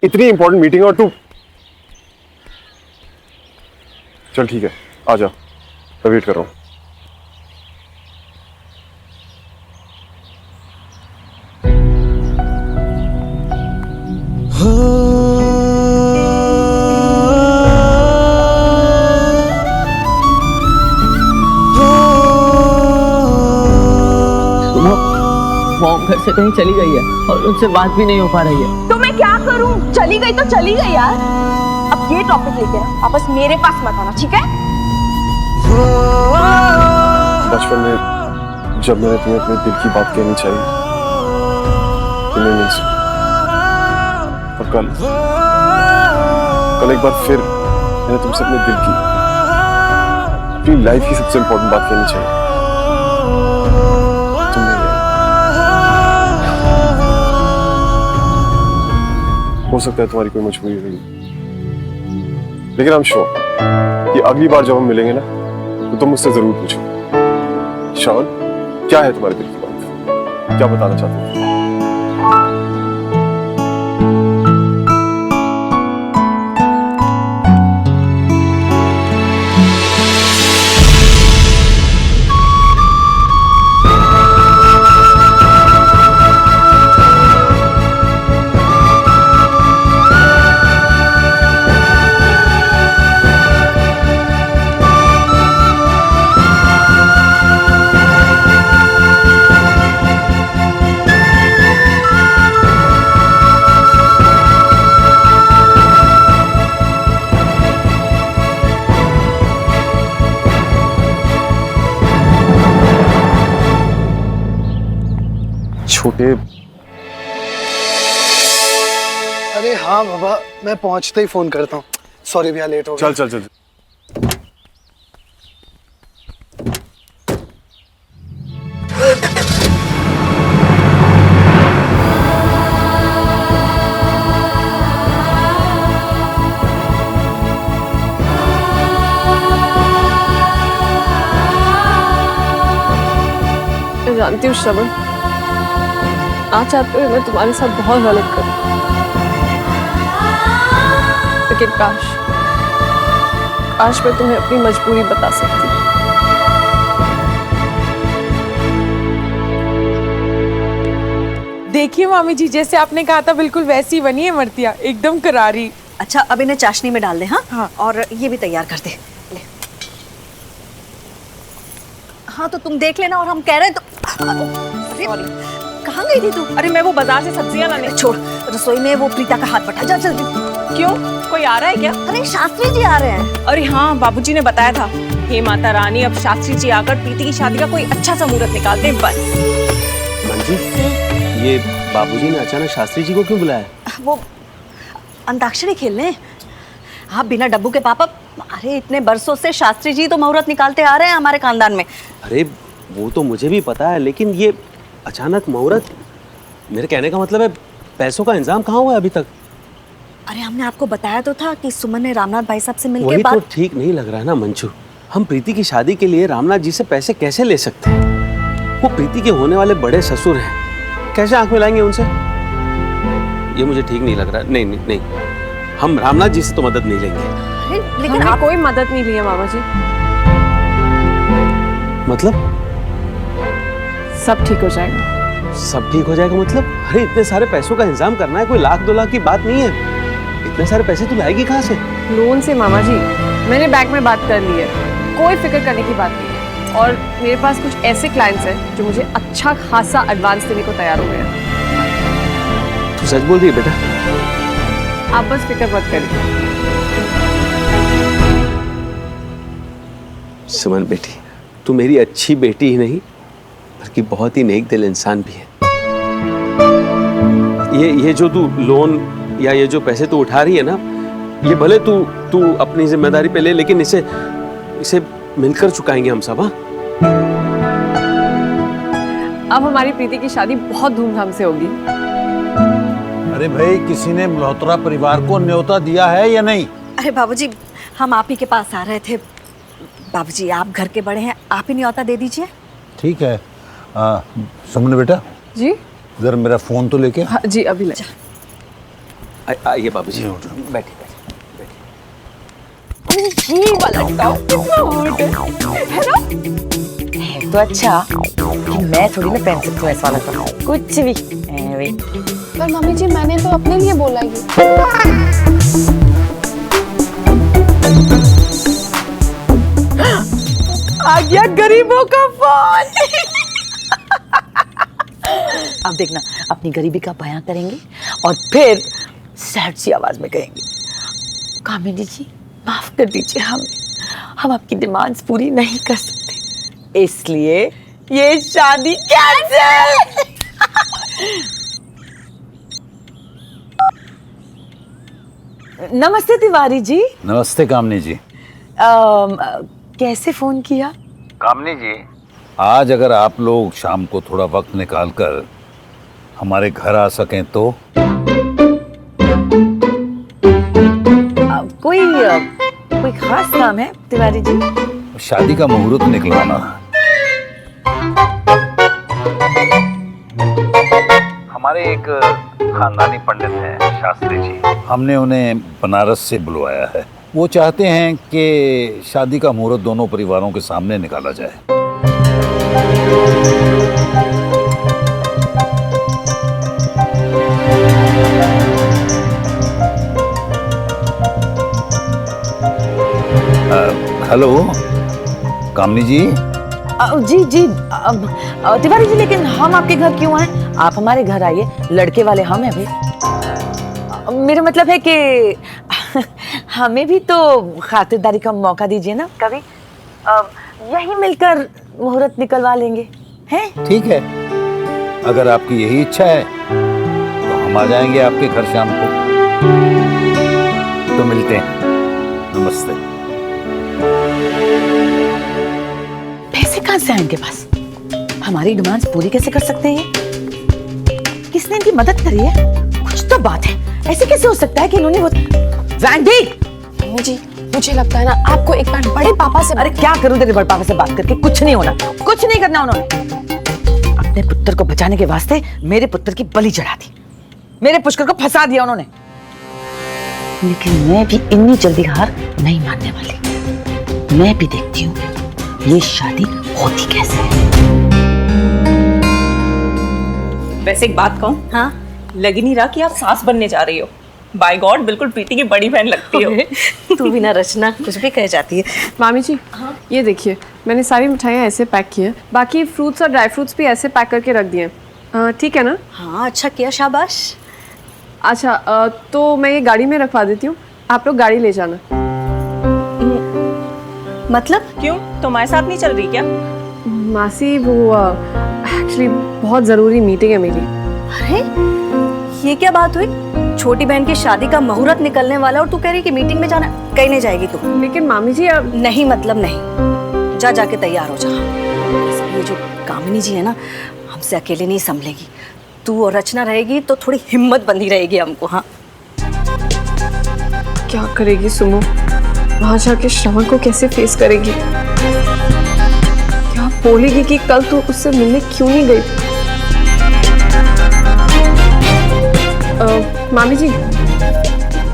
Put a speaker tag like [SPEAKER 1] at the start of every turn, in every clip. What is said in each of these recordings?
[SPEAKER 1] इतनी important meeting और तू। चल ठीक है, आ जा, मैं वेट कर रहा हूँ।
[SPEAKER 2] मॉम घर से कहीं चली गई है और उनसे बात भी नहीं हो पा रही है।
[SPEAKER 3] तो मैं क्या करूं? चली गई तो चली गई यार। अब ये टॉपिक लेके ना वापस मेरे पास मत आना, ठीक है?
[SPEAKER 1] बचपन में जब मैंने तुम्हें अपने दिल की बात कहनी चाहिए, तुमने नहीं सुनी। और कल एक बार फिर मैंने तुमसे अपने दिल की, अपनी लाइफ की सबसे इंपॉर्टेंट बात कहनी चाहिए, तुमने नहीं। हो सकता है तुम्हारी कोई मजबूरी रही, लेकिन आई एम श्योर कि अगली बार जब हम मिलेंगे ना तो तुम मुझसे जरूर पूछो, शान क्या है तुम्हारे दिल की बात, क्या बताना चाहते हो? छोटे।
[SPEAKER 4] अरे हाँ बाबा, मैं पहुंचते ही फोन करता हूँ। सॉरी भैया, लेट हो गया।
[SPEAKER 1] चल चल चल।
[SPEAKER 5] मैं जानती हूँ श्रवण, आज चाहते हुए मैं तुम्हारे साथ बहुत गलत करूं, लेकिन काश मैं तुम्हें अपनी मजबूरी बता सकती।
[SPEAKER 6] देखिए मामी जी, जैसे आपने कहा था बिल्कुल वैसी बनी है मर्तिया, एकदम करारी।
[SPEAKER 3] अच्छा, अब इन्हें चाशनी में डाल दे। हाँ
[SPEAKER 6] हाँ।
[SPEAKER 3] और ये भी तैयार कर दे। ले। हाँ तो तुम देख लेना, और हम कह रहे हैं तो। सॉरी, कहाँ गई थी तू?
[SPEAKER 5] अरे मैं वो बाजार से सब्जियां लाने।
[SPEAKER 3] छोड़, रसोई में वो प्रीता का हाथ बटा, जा जल्दी।
[SPEAKER 5] क्यों, कोई आ रहा है क्या?
[SPEAKER 3] अरे शास्त्री जी आ रहे हैं।
[SPEAKER 5] अरे हाँ, बाबूजी ने बताया था। हे माता रानी, अब शास्त्री जी आकर प्रीति की शादी का कोई अच्छा सा मुहूर्त निकालते हैं बस।
[SPEAKER 7] मंजू, ये बाबूजी ने अचानक शास्त्री जी को क्यों बुलाया?
[SPEAKER 3] वो अंताक्षरी खेलने। हाँ, बिना डब्बू के पापा। अरे इतने बरसों से शास्त्री जी तो मुहूर्त निकालते आ रहे हैं हमारे खानदान में।
[SPEAKER 7] अरे वो तो मुझे भी पता है, लेकिन ये अचानक मुहूर्त, मेरे कहने का मतलब है पैसों का इंतजाम कहाँ हुआ है अभी तक?
[SPEAKER 3] अरे हमने आपको बताया तो था कि सुमन ने रामनाथ भाई साहब से मिलके
[SPEAKER 7] वही
[SPEAKER 3] बात।
[SPEAKER 7] तो ठीक नहीं लग रहा है ना मंजू। हम प्रीति की शादी के लिए रामनाथ जी से पैसे कैसे ले सकते हैं? वो प्रीति के होने वाले बड़े ससुर हैं, कैसे आंख मिलाएंगे उनसे? ये मुझे ठीक नहीं लग रहा। नहीं नहीं नहीं, हम रामनाथ जी से तो मदद नहीं लेंगे।
[SPEAKER 3] लेकिन
[SPEAKER 5] हमने
[SPEAKER 3] आप
[SPEAKER 5] कोई मदद नहीं ली है मामा जी।
[SPEAKER 7] मतलब
[SPEAKER 5] सब ठीक हो जाएगा।
[SPEAKER 7] सब ठीक हो जाएगा मतलब? अरे इतने सारे पैसों का इंतजाम करना है, कोई 1,00,000-2,00,000 की बात नहीं है। इतने सारे पैसे तू लाएगी कहाँ से?
[SPEAKER 5] लोन से मामा जी, मैंने बैंक में बात कर ली है, कोई फिक्र करने की बात नहीं है। और मेरे पास sich ऐसे क्लाइंट्स हैं जो मुझे अच्छा खासा एडवांस देने को तैयार हो गए हैं।
[SPEAKER 7] तू सच बोल रही है बेटा?
[SPEAKER 5] आप बस फिक्र मत करिए।
[SPEAKER 7] सुमन बेटी, तू मेरी अच्छी बेटी ही नहीं बल्कि बहुत ही नेक दिल इंसान भी है। ये जो तू लोन या ये जो पैसे तू उठा रही है ना, ये भले तू अपनी जिम्मेदारी पे ले, लेकिन इसे मिलकर चुकाएंगे हम सब। हाँ,
[SPEAKER 5] अब हमारी प्रीति की शादी बहुत धूमधाम से होगी।
[SPEAKER 8] अरे भाई, किसी ने मल्होत्रा परिवार को न्योता दिया है या नहीं?
[SPEAKER 3] अरे बाबूजी, हम आप ही के पास आ रहे थे। बाबूजी, आप घर के बड़े हैं, आप ही न्योता दे दीजिए।
[SPEAKER 8] ठीक है। सुमन बेटा,
[SPEAKER 5] जी
[SPEAKER 8] जरा मेरा फोन तो लेके।
[SPEAKER 5] हाँ, जी अभी ले।
[SPEAKER 7] आइए बाबूजी, बैठिए।
[SPEAKER 6] ये वाला टॉप कितना हॉट है ना?
[SPEAKER 2] है तो अच्छा कि मैं थोड़ी ना पहन सकती हूँ ऐसा वाला टॉप, कुछ भी ऐवे।
[SPEAKER 5] पर मम्मी जी मैंने तो अपने लिए बोला ये।
[SPEAKER 6] आ गया गरीबों का फोन।
[SPEAKER 2] अब देखना, अपनी गरीबी का बयां करेंगे और फिर सैड सी आवाज में कहेंगे, कामिनी जी माफ कर दीजिए, हम आपकी डिमांड्स पूरी नहीं कर सकते, इसलिए ये शादी कैंसिल। नमस्ते तिवारी जी।
[SPEAKER 8] नमस्ते कामनी जी।
[SPEAKER 2] कैसे फोन किया?
[SPEAKER 8] कामनी जी, आज अगर आप लोग शाम को थोड़ा वक्त निकाल कर हमारे घर आ सकें तो।
[SPEAKER 2] कोई खास काम है तिवारी जी?
[SPEAKER 8] शादी का मुहूर्त निकलवाना। हमारे एक खानदानी पंडित हैं शास्त्री जी, हमने उन्हें बनारस से बुलवाया है। वो चाहते हैं कि शादी का मुहूर्त दोनों परिवारों के सामने निकाला जाए। हेलो कामनी जी।
[SPEAKER 2] जी तिवारी जी, लेकिन हम आपके घर क्यों आए? आप हमारे घर आइए, लड़के वाले हम हैं भाई। मेरा मतलब है कि हमें भी तो खातिरदारी का मौका दीजिए ना कभी। यहीं मिलकर मुहूर्त निकलवा लेंगे, हैं?
[SPEAKER 8] ठीक है, अगर आपकी यही इच्छा है तो हम आ जाएंगे आपके घर शाम को। तो मिलते हैं। नमस्ते।
[SPEAKER 2] पैसे कहाँ से आएंगे पास? हमारी डिमांड्स पूरी कैसे कर सकते हैं ये? किसने इनकी मदद करी है? कुछ तो बात है, ऐसे कैसे हो सकता है कि इन्होंने वो वैंडी।
[SPEAKER 5] जी मुझे लगता है ना आपको एक बार बड़े पापा से।
[SPEAKER 2] अरे क्या करूं तेरे बड़े पापा से बात करके? कुछ नहीं होना, कुछ नहीं करना उन्होंने। अपने पुत्र को बचाने के वास्ते मेरे पुत्र की बलि चढ़ा दी, मेरे पुष्कर को फंसा दिया उन्होंने। लेकिन मैं भी इतनी जल्दी हार नहीं मानने वाली। मैं भी देखती हूँ ये शादी होती कैसे है।
[SPEAKER 9] वैसे एक बात कहूँ,
[SPEAKER 3] हाँ
[SPEAKER 9] लग ही नहीं रहा कि आप सास बनने जा रही हो। बाय गॉड, बिल्कुल प्रीति की बड़ी बहन लगती हो।
[SPEAKER 3] तू भी ना रचना कुछ भी कह जाती है।
[SPEAKER 5] मामी जी ये देखिए, मैंने सारी मिठाइयाँ ऐसे पैक की हैं, बाकी फ्रूट्स और ड्राई फ्रूट्स भी ऐसे पैक करके रख दिए हैं। ठीक है ना?
[SPEAKER 3] हाँ अच्छा किया, शाबाश।
[SPEAKER 5] अच्छा तो मैं ये गाड़ी में रखवा देती हूँ, आप लोग गाड़ी ले जाना।
[SPEAKER 3] मतलब?
[SPEAKER 9] क्यों, तुम्हारे साथ नहीं चल रही क्या?
[SPEAKER 5] मासी वो एक्चुअली बहुत ज़रूरी मीटिंग है मेरी।
[SPEAKER 3] अरे ये क्या बात हुई? छोटी बहन की शादी का मुहूर्त निकलने वाला और तू कह रही कि मीटिंग में जाना। कहीं नहीं जाएगी तू।
[SPEAKER 5] लेकिन मामी जी अब
[SPEAKER 3] नहीं मतलब नहीं, जा जाके तैयार हो जा। ये जो कामिनी जी है ना, हमसे अकेले नहीं संभलेगी। तू और रचना रहेगी तो थोड़ी हिम्मत बंधी रहेगी हमको। हाँ
[SPEAKER 5] क्या करेगी सुमो? वहां जाके श्रवण को कैसे फेस करेगी? क्या बोलेगी कि कल तो उससे मिलने क्यों नहीं गई? मामी जी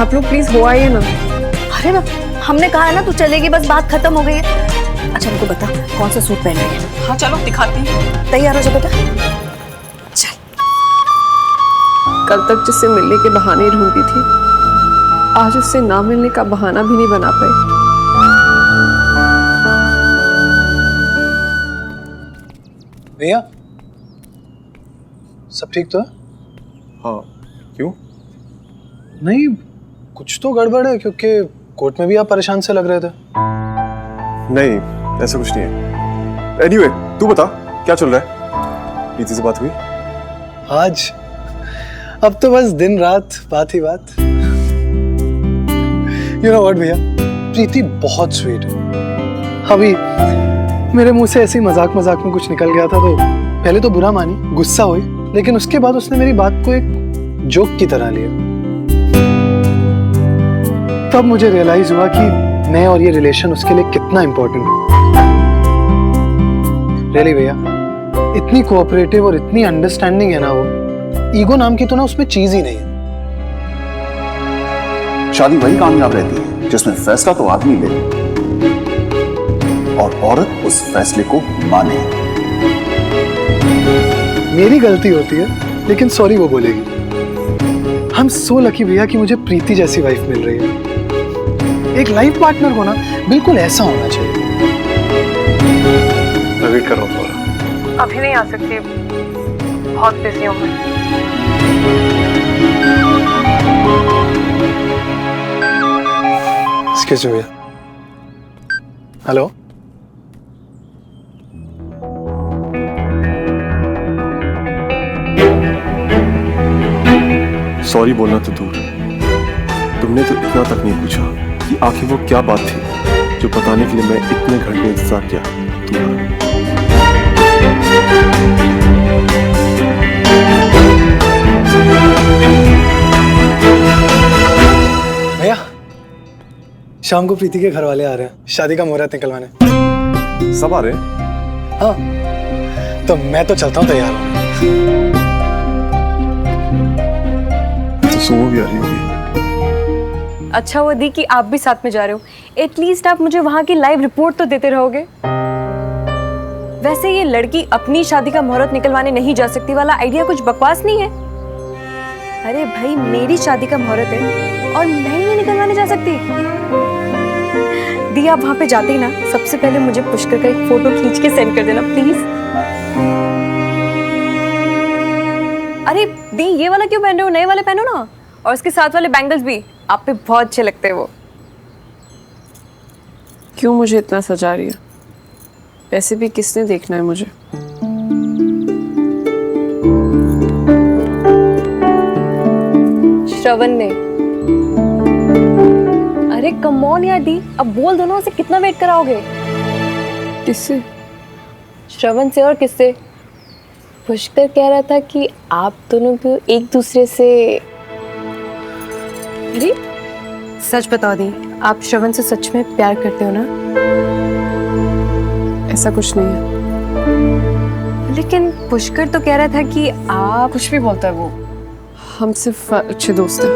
[SPEAKER 5] आप लोग प्लीज हो आइए ना।
[SPEAKER 3] अरे हमने कहा है ना तू चलेगी, बस बात खत्म हो गई है। अच्छा हमको बता कौन सा सूट पहन रही है?
[SPEAKER 9] हाँ चलो दिखाती हूँ।
[SPEAKER 3] तैयार हो जा बेटा, चल।
[SPEAKER 5] कल तक जिससे मिलने के बहाने ढूंढती थी, आज उससे ना मिलने का बहाना भी नहीं बना पाई।
[SPEAKER 4] भैया सब ठीक तो है?
[SPEAKER 1] हाँ क्यों?
[SPEAKER 4] नहीं कुछ तो गड़बड़ है, क्योंकि कोर्ट में भी आप परेशान से लग रहे थे।
[SPEAKER 1] नहीं ऐसा कुछ नहीं है। एनीवे तू बता क्या चल रहा है? प्रीति से बात हुई?
[SPEAKER 4] आज अब तो बस दिन रात बात ही बात। यू नो व्हाट भैया, प्रीति बहुत स्वीट है। अभी मेरे मुंह से ऐसे ही मजाक मजाक में कुछ निकल गया था तो पहले तो बुरा मानी, गुस्सा हुई, लेकिन उसके बाद उसने मेरी बात को एक जोक की तरह लिया। तब मुझे रियलाइज हुआ कि मैं और ये रिलेशन उसके लिए कितना इंपॉर्टेंट है। रियली भैया, इतनी कोऑपरेटिव और इतनी अंडरस्टैंडिंग है ना वो, ईगो नाम की तो ना उसमें चीज ही नहीं है।
[SPEAKER 10] शादी वही कामयाब रहती है जिसमें फैसला तो आदमी ले और औरत उस फैसले को माने।
[SPEAKER 4] मेरी गलती होती है लेकिन सॉरी वो बोलेगी। हम सो लकी भैया कि मुझे प्रीति जैसी वाइफ मिल रही है। एक लाइफ पार्टनर होना बिल्कुल ऐसा होना चाहिए।
[SPEAKER 1] मैं वेट कर रहा हूँ तुम्हारा।
[SPEAKER 5] अभी नहीं आ सकती, बहुत बिजी हूँ मैं।
[SPEAKER 4] Excuse me. हेलो,
[SPEAKER 1] सॉरी बोलना तो दूर, तुमने तो इतना तक नहीं पूछा कि आखिर वो क्या बात थी जो बताने के लिए मैं इतने घंटे इंतजार किया तुम्हारा।
[SPEAKER 4] भैया शाम को प्रीति के घर वाले आ रहे हैं शादी का मुहूर्त निकलवाने।
[SPEAKER 1] सब आ रहे हैं?
[SPEAKER 4] हाँ, तो मैं तो चलता हूँ तैयार हूँ।
[SPEAKER 1] तो सुमो भी आ रही होगी।
[SPEAKER 5] अच्छा हुआ दी कि आप भी साथ में जा रहे हो, एटलीस्ट आप मुझे वहां की लाइव रिपोर्ट तो देते रहोगे। वैसे ये लड़की अपनी शादी का मुहूर्त निकलवाने नहीं जा सकती वाला आइडिया कुछ बकवास नहीं है? अरे भाई, मेरी शादी का मुहूर्त है और मैं ही निकलवाने जा सकती? दी, आप वहां पे जाते ही ना सबसे पहले मुझे पुष्कर का एक फोटो खींच के सेंड कर देना प्लीज। अरे दी, ये वाला क्यों पहन रहे हो? नए वाले पहनो ना, और उसके साथ वाले बैंगल्स भी आप पे बहुत अच्छे लगते हैं। वो क्यों मुझे इतना सजा रही है? वैसे भी किसने देखना है मुझे? श्रवण ने। अरे कम ऑन यार दी, अब बोल दो ना, उसे कितना वेट कराओगे? किससे? श्रवण से। और किससे? पुष्कर कह रहा था कि आप दोनों को एक दूसरे से। अरे सच बता दी, आप श्रवण से सच में प्यार करते हो ना? ऐसा कुछ नहीं है। लेकिन पुष्कर तो कह रहा था कि आप। कुछ भी बोलता है वो, हम सिर्फ अच्छे दोस्त हैं।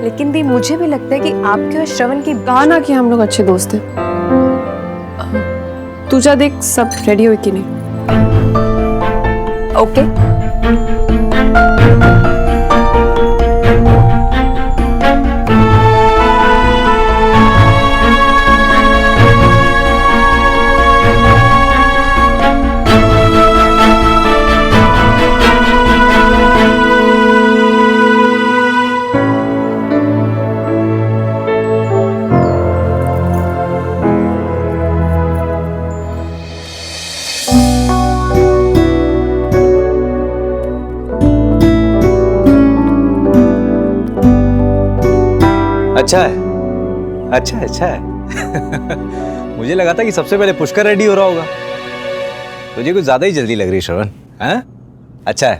[SPEAKER 5] लेकिन दी, मुझे भी लगता है कि आपके और श्रवण की गाना कि हम लोग अच्छे दोस्त हैं। तू जा देख सब रेडी हो कि नहीं। ओके
[SPEAKER 11] अच्छा है, अच्छा है, अच्छा है। मुझे लगा था कि सबसे पहले पुष्कर रेडी हो रहा होगा। तुझे कुछ ज्यादा ही जल्दी लग रही है श्रवण। हाँ, अच्छा है।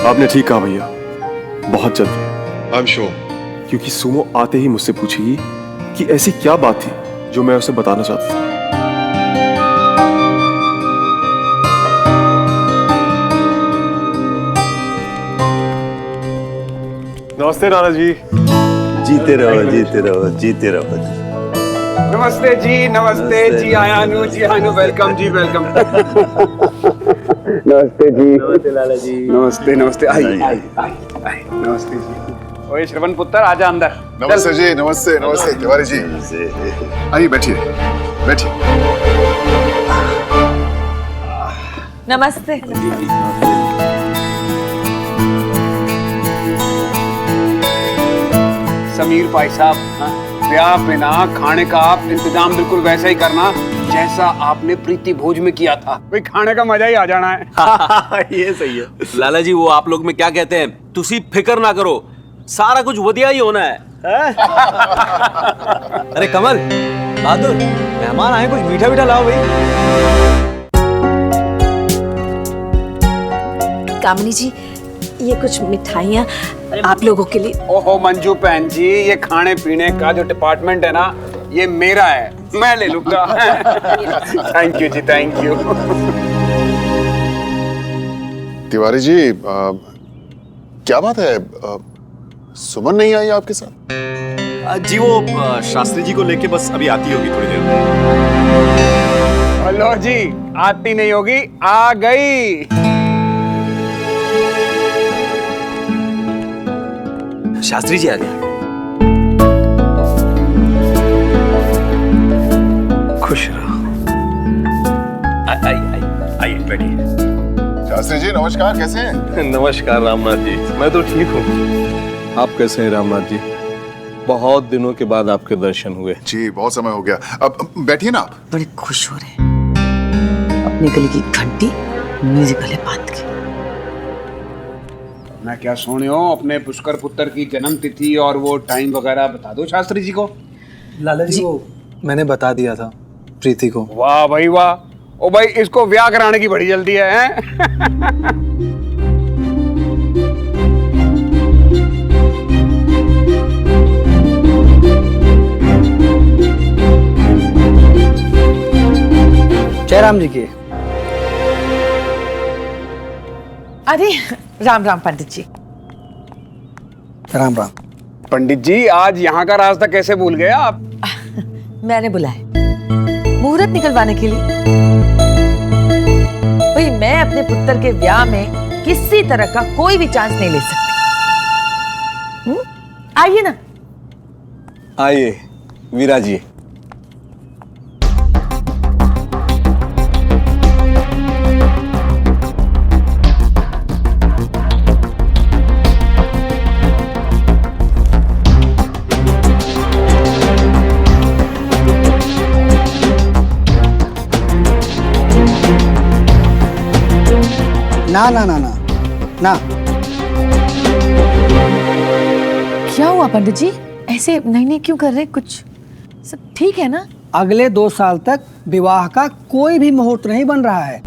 [SPEAKER 1] आपने ठीक कहा भैया, बहुत जल्दी। आई एम श्योर, क्योंकि सुमो आते ही मुझसे पूछेगी कि ऐसी क्या बात थी जो मैं उसे बताना चाहता था। नमस्ते नाना जी।
[SPEAKER 8] जीते रहो, जीते रहो, जीते रहो।
[SPEAKER 12] नमस्ते जी, नमस्ते जी आयानु, जी आयानु, वेलकम जी, वेलकम। नमस्ते जी। नमस्ते लाला जी। नमस्ते, नमस्ते। आइए, नमस्ते जी। ओए श्रवण पुत्र, आजा अंदर।
[SPEAKER 10] नमस्ते जी, नमस्ते, नमस्ते तिवारी जी। आइए, बैठिए, बैठिए।
[SPEAKER 2] नमस्ते।
[SPEAKER 12] समीर भाई साहब, ब्याह पे ना खाने का आप इंतजाम बिल्कुल वैसा ही करना जैसा आपने प्रीति भोज में किया था। भाई खाने का मजा ही आ जाना है।
[SPEAKER 7] ये सही है लाला जी। वो आप लोग में क्या कहते हैं, तुसी फिक्र ना करो, सारा कुछ वधिया ही होना है।
[SPEAKER 11] अरे कमल बहादुर, मेहमान आए, कुछ मीठा मीठा लाओ भाई।
[SPEAKER 3] कामिनी जी, ये कुछ मिठाइयाँ आप लोगों के लिए।
[SPEAKER 12] ओहो मंजू बहन जी, ये खाने पीने का जो डिपार्टमेंट है ना, ये मेरा है, मैं ले लूंगा। थैंक यू जी, थैंक यू।
[SPEAKER 10] तिवारी जी क्या बात है? सुमन नहीं आई आपके साथ?
[SPEAKER 13] जी वो शास्त्री जी को लेके बस अभी आती होगी थोड़ी देर में।
[SPEAKER 12] लो जी, आती नहीं होगी, आ गई।
[SPEAKER 13] शास्त्री जी आ गए।
[SPEAKER 12] खुश रहो।
[SPEAKER 13] आइए बैठिए।
[SPEAKER 10] शास्त्री जी नमस्कार, कैसे हैं?
[SPEAKER 1] नमस्कार रामनाथ जी, मैं तो ठीक हूँ। आप कैसे हैं रामनाथ जी? बहुत दिनों के बाद आपके दर्शन हुए।
[SPEAKER 10] जी बहुत समय हो गया। अब बैठिए ना आप।
[SPEAKER 2] बड़े खुश हो रहे हैं अपने गले की घंटी मेरे गले बांध के।
[SPEAKER 12] मैं क्या सोने हो, अपने पुष्कर पुत्र की जन्म तिथि और वो टाइम वगैरह बता दो शास्त्री जी को।
[SPEAKER 4] लाला जी वो मैंने बता दिया था प्रीति को।
[SPEAKER 12] वाह भाई वाह, ओ भाई इसको ब्याह कराने की बड़ी जल्दी है, हैं?
[SPEAKER 4] जयराम जी की।
[SPEAKER 2] अरे राम राम पंडित जी।
[SPEAKER 4] राम राम।
[SPEAKER 12] पंडित जी आज यहाँ का रास्ता कैसे भूल गए आप?
[SPEAKER 2] मैंने बुलाया मुहूर्त निकलवाने के लिए। भाई मैं अपने पुत्र के ब्याह में किसी तरह का कोई भी चांस नहीं ले सकती। आइए ना।
[SPEAKER 1] आइए विराजिए।
[SPEAKER 4] ना ना ना ना ना।
[SPEAKER 2] क्या हुआ पंडित जी, ऐसे नहीं नहीं क्यों कर रहे? कुछ सब ठीक है ना?
[SPEAKER 14] अगले 2 साल तक विवाह का कोई भी मुहूर्त नहीं बन रहा है।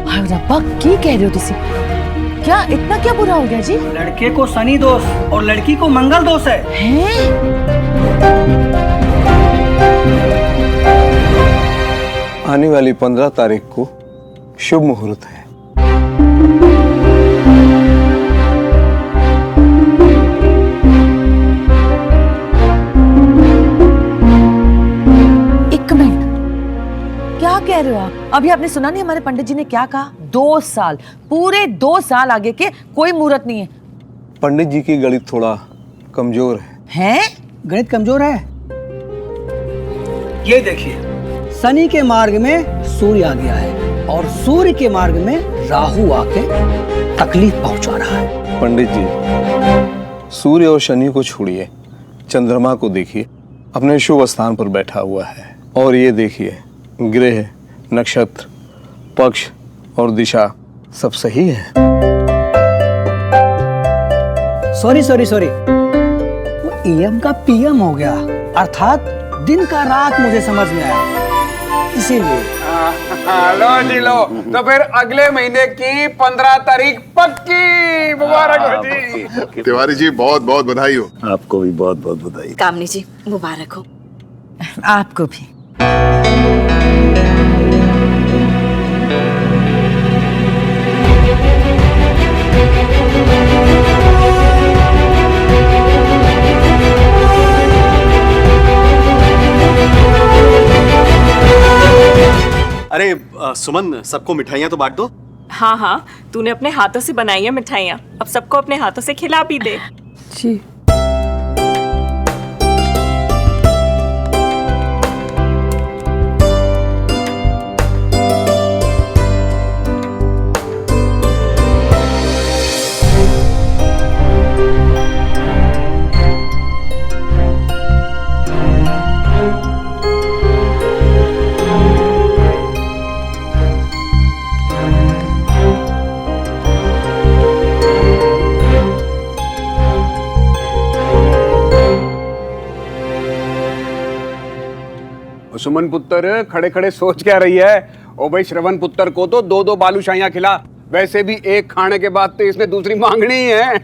[SPEAKER 2] हाय रब्बा, की कह रहे हो तुसी? क्या इतना क्या बुरा हो गया जी?
[SPEAKER 14] लड़के को शनि दोष और लड़की को मंगल दोष है।
[SPEAKER 2] हैं?
[SPEAKER 1] आने वाली 15 तारीख को शुभ मुहूर्त है।
[SPEAKER 2] एक मिनट, क्या कह रहे हो आप? अभी आपने सुना नहीं हमारे पंडित जी ने क्या कहा? 2 साल, पूरे 2 साल आगे के कोई मुहूर्त नहीं है।
[SPEAKER 1] पंडित जी की गणित थोड़ा कमजोर है।
[SPEAKER 2] हैं?
[SPEAKER 14] गणित कमजोर है? ये देखिए, शनि के मार्ग में सूर्य आ गया है और सूर्य के मार्ग में राहु आके तकलीफ पहुंचा रहा है।
[SPEAKER 1] पंडित जी सूर्य और शनि को छोड़िए, चंद्रमा को देखिए, अपने शुभ स्थान पर बैठा हुआ है। और ये देखिए ग्रह, नक्षत्र, पक्ष और दिशा सब सही है।
[SPEAKER 14] सॉरी वो एम का पीएम हो गया, अर्थात दिन का रात मुझे समझ में आया, इसीलिए।
[SPEAKER 12] लो जी लो, तो फिर अगले महीने की 15 तारीख पक्की। मुबारक हो जी।
[SPEAKER 10] तिवारी जी बहुत बहुत बधाई हो।
[SPEAKER 8] आपको भी बहुत बहुत बधाई।
[SPEAKER 3] कामनी जी मुबारक हो।
[SPEAKER 2] आपको भी।
[SPEAKER 13] अरे सुमन, सबको मिठाइयाँ तो बांट दो।
[SPEAKER 9] हाँ हाँ, तूने अपने हाथों से बनाई है मिठाइयाँ, अब सबको अपने हाथों से खिला भी दे।
[SPEAKER 2] जी।
[SPEAKER 12] सुमन पुत्र खड़े खड़े सोच क्या रही है? ओ भाई श्रवण पुत्र को तो 2-2 बालूशाहियां खिला, वैसे भी एक खाने के बाद तो इसने दूसरी मांगनी है।